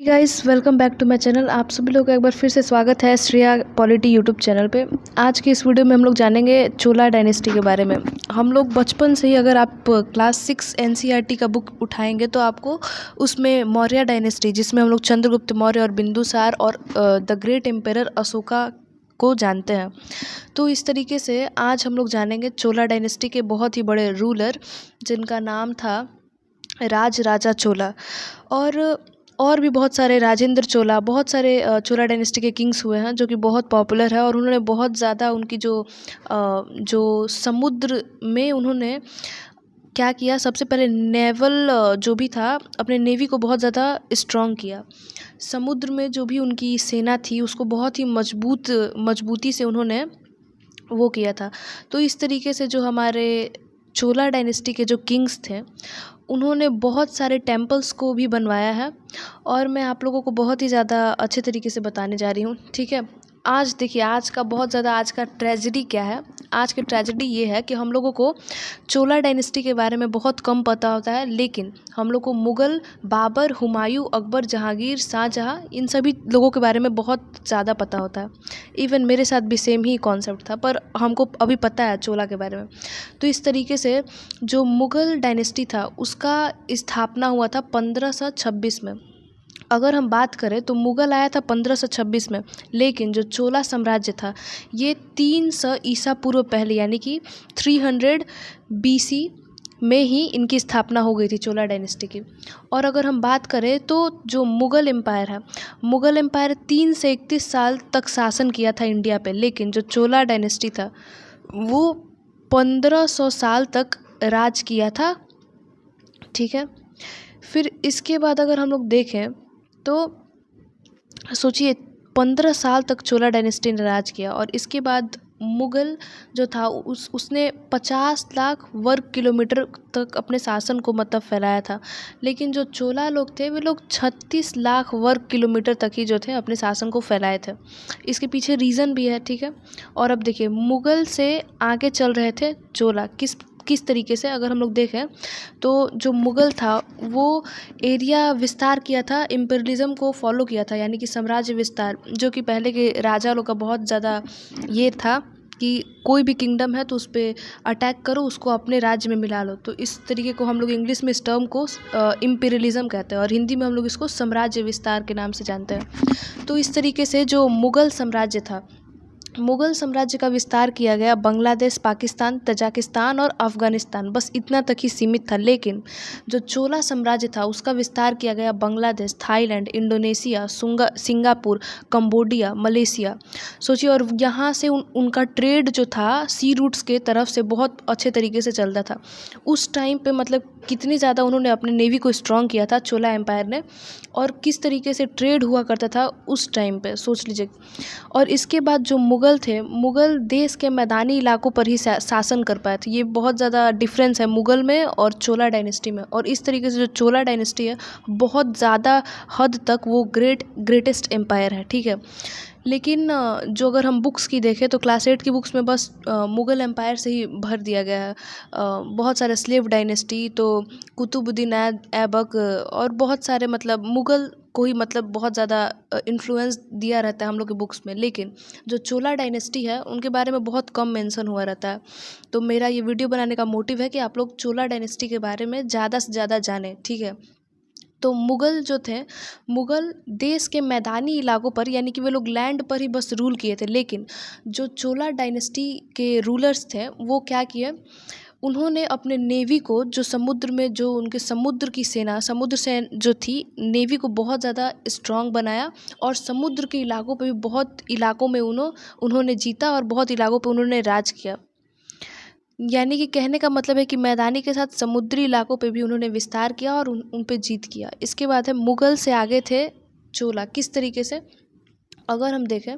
Guys, welcome back to my channel. आप सभी लोग का एक बार फिर से स्वागत है श्रेया पॉलिटी यूट्यूब चैनल पे। आज की इस वीडियो में हम लोग जानेंगे चोला डायनेस्टी के बारे में। हम लोग बचपन से ही अगर आप क्लास 6 एनसीईआरटी का बुक उठाएंगे तो आपको उसमें मौर्य डायनेस्टी, जिसमें हम लोग चंद्रगुप्त मौर्य और बिंदुसार और द ग्रेट एम्पेरर अशोका को जानते हैं। तो इस तरीके से आज हम लोग जानेंगे चोला डायनेस्टी के बहुत ही बड़े रूलर, जिनका नाम था राज राजा चोला। और भी बहुत सारे राजेंद्र चोला, बहुत सारे चोला डायनेस्टी के किंग्स हुए हैं जो कि बहुत पॉपुलर है। और उन्होंने बहुत ज़्यादा उनकी जो समुद्र में उन्होंने क्या किया, सबसे पहले नेवल जो भी था अपने नेवी को बहुत ज़्यादा स्ट्रॉन्ग किया। समुद्र में जो भी उनकी सेना थी उसको बहुत ही मजबूती से उन्होंने वो किया था। तो इस तरीके से जो हमारे चोला डायनेस्टी के जो किंग्स थे उन्होंने बहुत सारे टेम्पल्स को भी बनवाया है। और मैं आप लोगों को बहुत ही ज़्यादा अच्छे तरीके से बताने जा रही हूँ, ठीक है। आज देखिए, आज का बहुत ज़्यादा आज का ट्रेजेडी क्या है। आज की ट्रेजेडी ये है कि हम लोगों को चोला डायनेस्टी के बारे में बहुत कम पता होता है, लेकिन हम लोग को मुग़ल, बाबर, हुमायूं, अकबर, जहांगीर, शाहजहां, इन सभी लोगों के बारे में बहुत ज़्यादा पता होता है। इवन मेरे साथ भी सेम ही कॉन्सेप्ट था, पर हमको अभी पता है चोला के बारे में। तो इस तरीके से जो मुग़ल डायनेस्टी था उसका स्थापना हुआ था 1526 में। अगर हम बात करें तो मुग़ल आया था 1526 में, लेकिन जो चोला साम्राज्य था ये 300 ईसा पूर्व पहले, यानी कि 300 बीसी में ही इनकी स्थापना हो गई थी चोला डायनेस्टी की। और अगर हम बात करें तो जो मुग़ल एम्पायर है, मुग़ल एम्पायर 3 से 31 साल तक शासन किया था इंडिया पे, लेकिन जो चोला डायनेस्टी था वो 1500 साल तक राज किया था, ठीक है। फिर इसके बाद अगर हम लोग देखें तो सोचिए 15 साल तक चोला डायनेस्टी ने राज किया। और इसके बाद मुग़ल जो था उसने 50 लाख वर्ग किलोमीटर तक अपने शासन को मतलब फैलाया था। लेकिन जो चोला लोग थे वे लोग 36 लाख वर्ग किलोमीटर तक ही जो थे अपने शासन को फैलाए थे। इसके पीछे रीज़न भी है, ठीक है। और अब देखिए, मुग़ल से आगे चल रहे थे चोला। किस तरीके से अगर हम लोग देखें तो जो मुग़ल था वो एरिया विस्तार किया था, इम्पीरियलिज्म को फॉलो किया था, यानी कि साम्राज्य विस्तार, जो कि पहले के राजा लोग का बहुत ज़्यादा ये था कि कोई भी किंगडम है तो उस पर अटैक करो, उसको अपने राज्य में मिला लो। तो इस तरीके को हम लोग इंग्लिश में इस टर्म को इम्पीरियलिज्म कहते हैं, और हिंदी में हम लोग इसको साम्राज्य विस्तार के नाम से जानते हैं। तो इस तरीके से जो मुग़ल साम्राज्य था, मुग़ल साम्राज्य का विस्तार किया गया बांग्लादेश, पाकिस्तान, तजाकिस्तान और अफ़गानिस्तान, बस इतना तक ही सीमित था। लेकिन जो चोला साम्राज्य था उसका विस्तार किया गया Bangladesh, Thailand, Indonesia, Singapore, Cambodia, Malaysia. सोचिए, और यहाँ से उनका ट्रेड जो था सी रूट्स के तरफ से बहुत अच्छे तरीके से चलता था उस टाइम पे। मतलब कितनी ज़्यादा उन्होंने अपने नेवी को स्ट्रॉन्ग किया था चोला एम्पायर ने, और किस तरीके से ट्रेड हुआ करता था उस टाइम पे, सोच लीजिए। और इसके बाद जो मुग़ल थे, मुग़ल देश के मैदानी इलाकों पर ही शासन कर पाए थे। ये बहुत ज़्यादा डिफरेंस है मुग़ल में और चोला डायनेस्टी में। और इस तरीके से जो चोला डायनेस्टी है बहुत ज़्यादा हद तक वो ग्रेटेस्ट एम्पायर है, ठीक है। लेकिन जो अगर हम बुक्स की देखें तो क्लास 8 की बुक्स में बस मुग़ल एम्पायर से ही भर दिया गया है। बहुत सारे स्लेव डायनेस्टी, तो कुतुबुद्दीन ऐबक और बहुत सारे, मतलब मुग़ल को ही मतलब बहुत ज़्यादा इन्फ्लुएंस दिया रहता है हम लोग के बुक्स में। लेकिन जो चोला डायनेस्टी है उनके बारे में बहुत कम मेंशन हुआ रहता है। तो मेरा ये वीडियो बनाने का मोटिव है कि आप लोग चोला डायनेस्टी के बारे में ज़्यादा से ज़्यादा जानें, ठीक है। तो मुग़ल जो थे, मुग़ल देश के मैदानी इलाकों पर, यानी कि वे लोग लैंड पर ही बस रूल किए थे। लेकिन जो चोला डायनेस्टी के रूलर्स थे वो क्या किए, उन्होंने अपने नेवी को, जो समुद्र में जो उनके समुद्र की सेना, समुद्र से जो थी, नेवी को बहुत ज़्यादा स्ट्रॉन्ग बनाया। और समुद्र के इलाकों पे भी बहुत इलाकों में उन्होंने जीता और बहुत इलाकों पे उन्होंने राज किया। यानी कि कहने का मतलब है कि मैदानी के साथ समुद्री इलाकों पे भी उन्होंने विस्तार किया और उन पे जीत किया। इसके बाद है मुग़ल से आगे थे चोला। किस तरीके से अगर हम देखें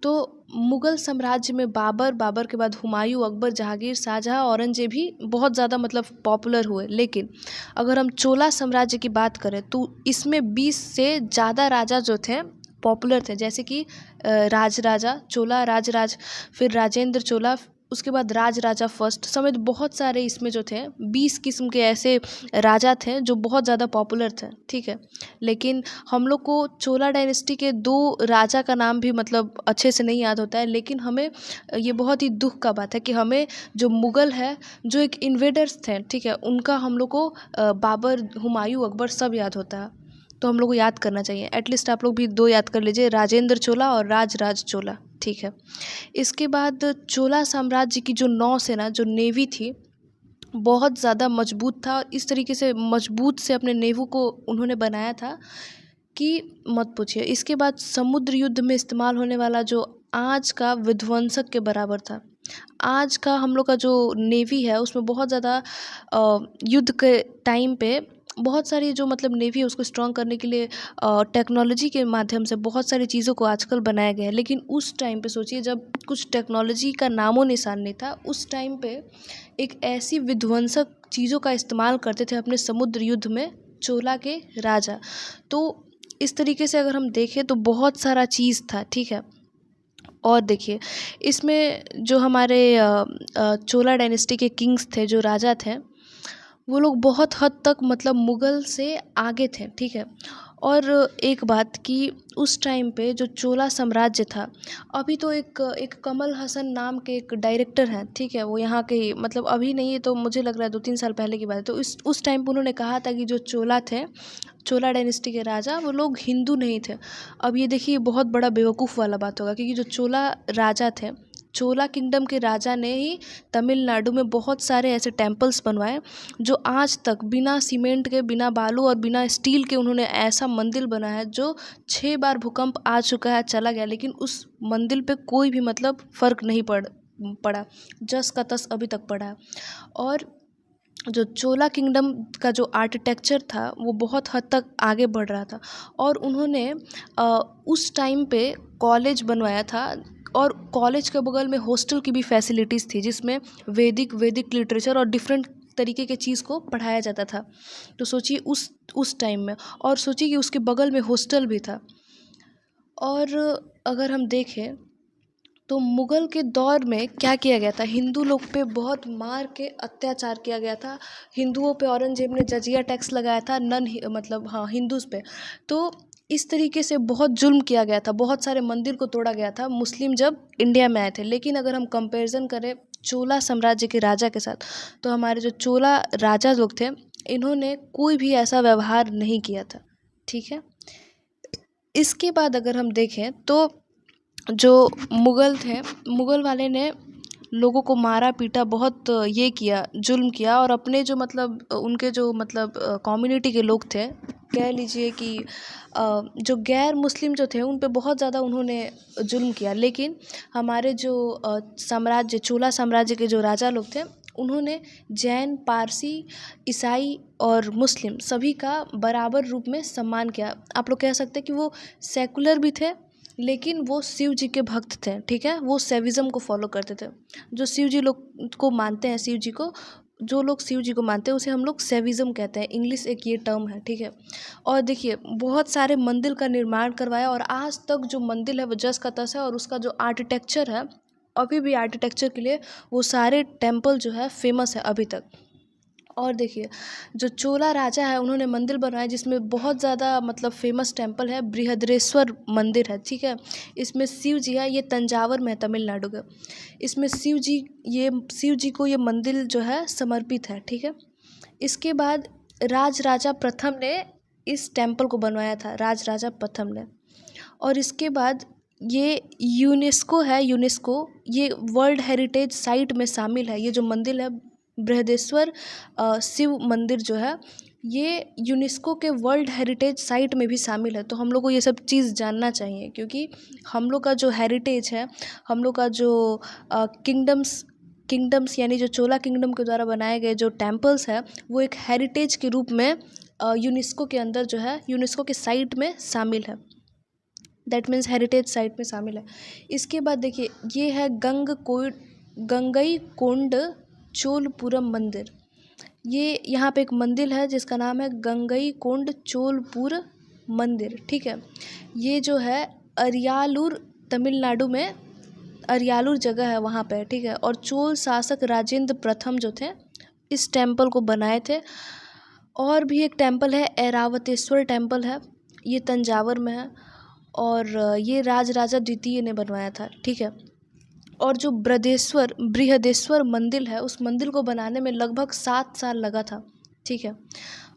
तो मुग़ल साम्राज्य में बाबर के बाद हुमायूं, अकबर, जहांगीर, शाहजहां, औरंगजेब भी बहुत ज़्यादा मतलब पॉपुलर हुए। लेकिन अगर हम चोला साम्राज्य की बात करें तो इसमें 20 से ज़्यादा राजा जो थे पॉपुलर थे, जैसे कि राजराजा चोला, राजराज, फिर राजेंद्र चोला, उसके बाद राजराजा फर्स्ट समेत बहुत सारे इसमें जो थे 20 किस्म के ऐसे राजा थे जो बहुत ज़्यादा पॉपुलर थे, ठीक है। लेकिन हम लोग को चोला डायनेस्टी के 2 राजा का नाम भी मतलब अच्छे से नहीं याद होता है, लेकिन हमें ये बहुत ही दुख का बात है कि हमें जो मुग़ल है, जो एक इन्वेडर्स थे, ठीक है, उनका हम लोग को बाबर, हुमायूं, अकबर सब याद होता है। तो हम लोग को याद करना चाहिए। एटलीस्ट आप लोग भी 2 याद कर लीजिए, राजेंद्र चोला और राजराज चोला, ठीक है। इसके बाद चोला साम्राज्य की जो नौसेना, जो नेवी थी, बहुत ज़्यादा मजबूत था और इस तरीके से मजबूत से अपने नेवी को उन्होंने बनाया था कि मत पूछिए। इसके बाद समुद्र युद्ध में इस्तेमाल होने वाला जो आज का विध्वंसक के बराबर था। आज का हम लोग का जो नेवी है उसमें बहुत ज़्यादा युद्ध के टाइम पे बहुत सारी जो मतलब नेवी है उसको स्ट्रॉन्ग करने के लिए टेक्नोलॉजी के माध्यम से बहुत सारी चीज़ों को आजकल बनाया गया है। लेकिन उस टाइम पे सोचिए, जब कुछ टेक्नोलॉजी का नामो निशान नहीं था, उस टाइम पे एक ऐसी विध्वंसक चीज़ों का इस्तेमाल करते थे अपने समुद्र युद्ध में चोला के राजा। तो इस तरीके से अगर हम देखें तो बहुत सारा चीज़ था, ठीक है। और देखिए, इसमें जो हमारे चोला डायनेस्टी के किंग्स थे, जो राजा थे, वो लोग बहुत हद तक मतलब मुग़ल से आगे थे, ठीक है। और एक बात कि उस टाइम पे जो चोला साम्राज्य था, अभी तो एक कमल हसन नाम के एक डायरेक्टर हैं, ठीक है, वो यहाँ के मतलब अभी नहीं है, तो मुझे लग रहा है 2-3 साल पहले की बात है। तो उस टाइम पे उन्होंने कहा था कि जो चोला थे, चोला डायनेस्टी के राजा, वो लोग हिंदू नहीं थे। अब ये देखिए, बहुत बड़ा बेवकूफ़ वाला बात होगा, क्योंकि जो चोला राजा थे, चोला किंगडम के राजा ने ही तमिलनाडु में बहुत सारे ऐसे टेम्पल्स बनवाए जो आज तक बिना सीमेंट के, बिना बालू और बिना स्टील के उन्होंने ऐसा मंदिर बनाया है जो 6 बार भूकंप आ चुका है, चला गया, लेकिन उस मंदिर पे कोई भी मतलब फ़र्क नहीं पड़ा, जस का तस अभी तक पड़ा है। और जो चोला किंगडम का जो आर्किटेक्चर था वो बहुत हद तक आगे बढ़ रहा था, और उन्होंने उस टाइम पे कॉलेज बनवाया था, और कॉलेज के बगल में हॉस्टल की भी फैसिलिटीज़ थी, जिसमें वैदिक लिटरेचर और डिफरेंट तरीके के चीज़ को पढ़ाया जाता था। तो सोचिए उस टाइम में, और सोचिए कि उसके बगल में हॉस्टल भी था। और अगर हम देखें तो मुग़ल के दौर में क्या किया गया था, हिंदू लोग पे बहुत मार के अत्याचार किया गया था। हिंदुओं पे औरंगज़ेब ने जजिया टैक्स लगाया था, मतलब हाँ, हिंदूज़ पे। तो इस तरीके से बहुत जुल्म किया गया था, बहुत सारे मंदिर को तोड़ा गया था मुस्लिम जब इंडिया में आए थे। लेकिन अगर हम कंपैरिजन करें चोला साम्राज्य के राजा के साथ, तो हमारे जो चोला राजा लोग थे, इन्होंने कोई भी ऐसा व्यवहार नहीं किया था, ठीक है। इसके बाद अगर हम देखें तो जो मुग़ल थे, मुग़ल वाले ने लोगों को मारा पीटा, बहुत ये किया, जुल्म किया, और अपने जो मतलब उनके जो मतलब कम्युनिटी के लोग थे, कह लीजिए कि जो गैर मुस्लिम जो थे उन पे बहुत ज़्यादा उन्होंने जुल्म किया। लेकिन हमारे जो साम्राज्य, चोला साम्राज्य के जो राजा लोग थे, उन्होंने जैन, पारसी, ईसाई और मुस्लिम सभी का बराबर रूप में सम्मान किया। आप लोग कह सकते हैं कि वो सेकुलर भी थे, लेकिन वो शिव जी के भक्त थे, ठीक है। वो शैविज़्म को फॉलो करते थे। जो शिव जी लोग को मानते हैं, शिव जी को, जो लोग शिव जी को मानते हैं उसे हम लोग शैविज़्म कहते हैं, इंग्लिश एक ये टर्म है, ठीक है। और देखिए, बहुत सारे मंदिर का निर्माण करवाया, और आज तक जो मंदिर है वो जस का तस है, और उसका जो आर्किटेक्चर है, अभी भी आर्किटेक्चर के लिए वो सारे टेम्पल जो है फेमस है अभी तक। और देखिए, जो चोला राजा है उन्होंने मंदिर बनवाया, जिसमें बहुत ज़्यादा मतलब फेमस टेम्पल है, बृहद्रेश्वर मंदिर है, ठीक है। इसमें शिव जी है, ये तंजावर में है, तमिलनाडु का। इसमें शिव जी को ये मंदिर जो है समर्पित है, ठीक है। इसके बाद राजराजा प्रथम ने इस टेम्पल को बनवाया था, राजराजा प्रथम ने। और इसके बाद ये यूनेस्को है, ये वर्ल्ड हेरिटेज साइट में शामिल है। ये जो मंदिर है, बृहदेश्वर शिव मंदिर जो है, ये यूनेस्को के वर्ल्ड हेरिटेज साइट में भी शामिल है। तो हम लोग को ये सब चीज़ जानना चाहिए, क्योंकि हम लोग का जो हेरिटेज है, हम लोग का जो किंगडम्स यानी जो चोला किंगडम के द्वारा बनाए गए जो टेम्पल्स है, वो एक हेरिटेज के रूप में यूनेस्को के अंदर जो है, यूनेस्को के साइट में शामिल है। दैट मीन्स हेरिटेज साइट में शामिल है। इसके बाद देखिए, ये है गंगईकोंड चोलपुरम मंदिर। ये यहाँ पे एक मंदिर है जिसका नाम है गंगईकोंड चोलपुर मंदिर, ठीक है। ये जो है अरियालूर, तमिलनाडु में अरियालूर जगह है वहाँ पे, ठीक है। और चोल शासक राजेंद्र प्रथम जो थे इस टेम्पल को बनाए थे। और भी एक टेम्पल है, ऐरावतेश्वर टेम्पल है, ये तंजावर में है और ये राजराजा द्वितीय ने बनवाया था, ठीक है। और जो बृहदेश्वर मंदिर है उस मंदिर को बनाने में लगभग 7 साल लगा था, ठीक है।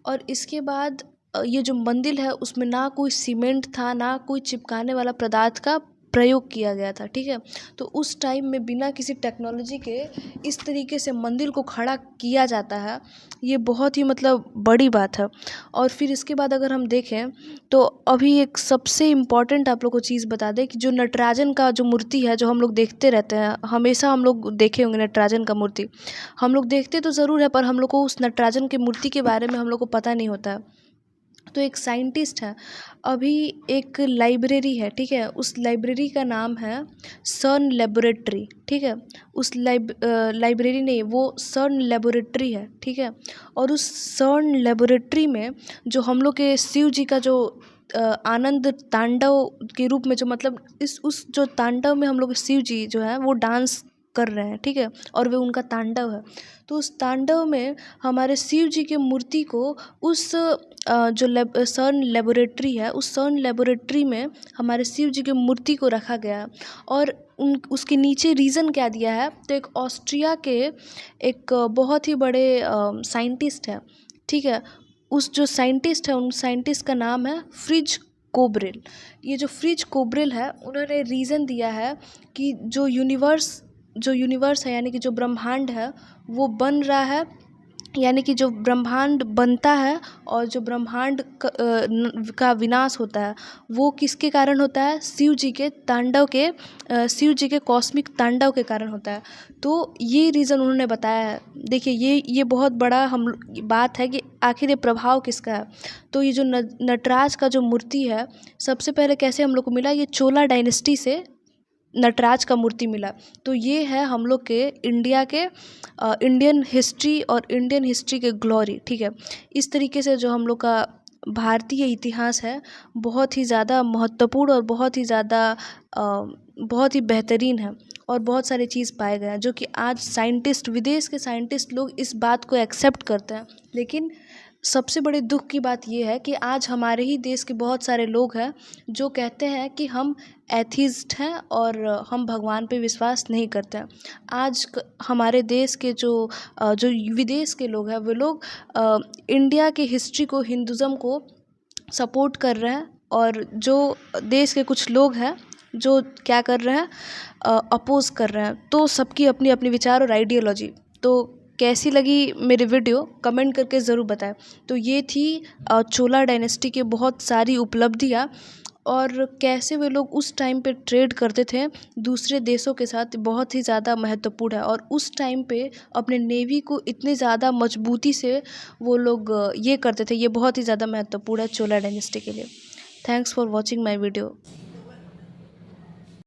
और इसके बाद ये जो मंदिर है उसमें ना कोई सीमेंट था, ना कोई चिपकाने वाला पदार्थ का प्रयोग किया गया था, ठीक है। तो उस टाइम में बिना किसी टेक्नोलॉजी के इस तरीके से मंदिर को खड़ा किया जाता है, ये बहुत ही मतलब बड़ी बात है। और फिर इसके बाद अगर हम देखें तो अभी एक सबसे इम्पॉर्टेंट आप लोग को चीज़ बता दें कि जो नटराजन का जो मूर्ति है, जो हम लोग देखते रहते हैं, हमेशा हम लोग देखे होंगे नटराजन का मूर्ति, हम लोग देखते तो ज़रूर है पर हम लोग को उस नटराजन की मूर्ति के बारे में हम लोग को पता नहीं होता है। तो एक साइंटिस्ट है, अभी एक लाइब्रेरी है, ठीक है, उस लाइब्रेरी का नाम है सर्न लेबोरेटरी, ठीक है। उस लाइब्रेरी नहीं, वो सर्न लेबोरेटरी है, ठीक है। और उस सर्न लेबोरेटरी में जो हम लोग के शिव जी का जो आनंद तांडव के रूप में जो मतलब उस जो तांडव में हम लोग शिव जी जो है वो डांस कर रहे हैं, ठीक है। और वे उनका तांडव है, तो उस तांडव में हमारे शिव जी के मूर्ति को उस जो सर्न लेबोरेटरी है, उस सर्न लेबोरेटरी में हमारे शिव जी के मूर्ति को रखा गया। और उसके नीचे रीज़न क्या दिया है, तो एक ऑस्ट्रिया के एक बहुत ही बड़े साइंटिस्ट है, ठीक है। उस जो साइंटिस्ट है, उन साइंटिस्ट का नाम है फ्रिज कोब्रेल। ये जो फ्रिज कोब्रेल है उन्होंने रीज़न दिया है कि जो यूनिवर्स है यानी कि जो ब्रह्मांड है वो बन रहा है, यानी कि जो ब्रह्मांड बनता है और जो ब्रह्मांड का विनाश होता है वो किसके कारण होता है, शिव जी के तांडव के शिव जी के कॉस्मिक तांडव के कारण होता है। तो ये रीज़न उन्होंने बताया है। देखिए ये बहुत बड़ा बात है कि आखिर ये प्रभाव किसका है। तो ये जो नटराज का जो मूर्ति है सबसे पहले कैसे हम लोग को मिला, ये चोला डायनेस्टी से नटराज का मूर्ति मिला। तो ये है हम लोग के इंडिया के इंडियन हिस्ट्री और इंडियन हिस्ट्री के ग्लोरी, ठीक है। इस तरीके से जो हम लोग का भारतीय इतिहास है बहुत ही ज़्यादा महत्वपूर्ण और बहुत ही ज़्यादा बहुत ही बेहतरीन है और बहुत सारी चीज़ पाए गए हैं जो कि आज विदेश के साइंटिस्ट लोग इस बात को एक्सेप्ट करते हैं। लेकिन सबसे बड़े दुख की बात यह है कि आज हमारे ही देश के बहुत सारे लोग हैं जो कहते हैं कि हम एथिस्ट हैं और हम भगवान पे विश्वास नहीं करते हैं। हमारे देश के जो विदेश के लोग हैं वो लोग इंडिया के हिस्ट्री को, हिंदुज़म को सपोर्ट कर रहे हैं और जो देश के कुछ लोग हैं जो क्या कर रहे हैं, अपोज़ कर रहे हैं। तो सबकी अपनी अपनी विचार और आइडियोलॉजी। तो कैसी लगी मेरी वीडियो कमेंट करके ज़रूर बताएं। तो ये थी चोला डायनेस्टी के बहुत सारी उपलब्धियाँ और कैसे वे लोग उस टाइम पे ट्रेड करते थे दूसरे देशों के साथ, बहुत ही ज़्यादा महत्वपूर्ण है। और उस टाइम पे अपने नेवी को इतने ज़्यादा मजबूती से वो लोग ये करते थे, ये बहुत ही ज़्यादा महत्वपूर्ण है चोला डायनेस्टी के लिए। Thanks for watching my video.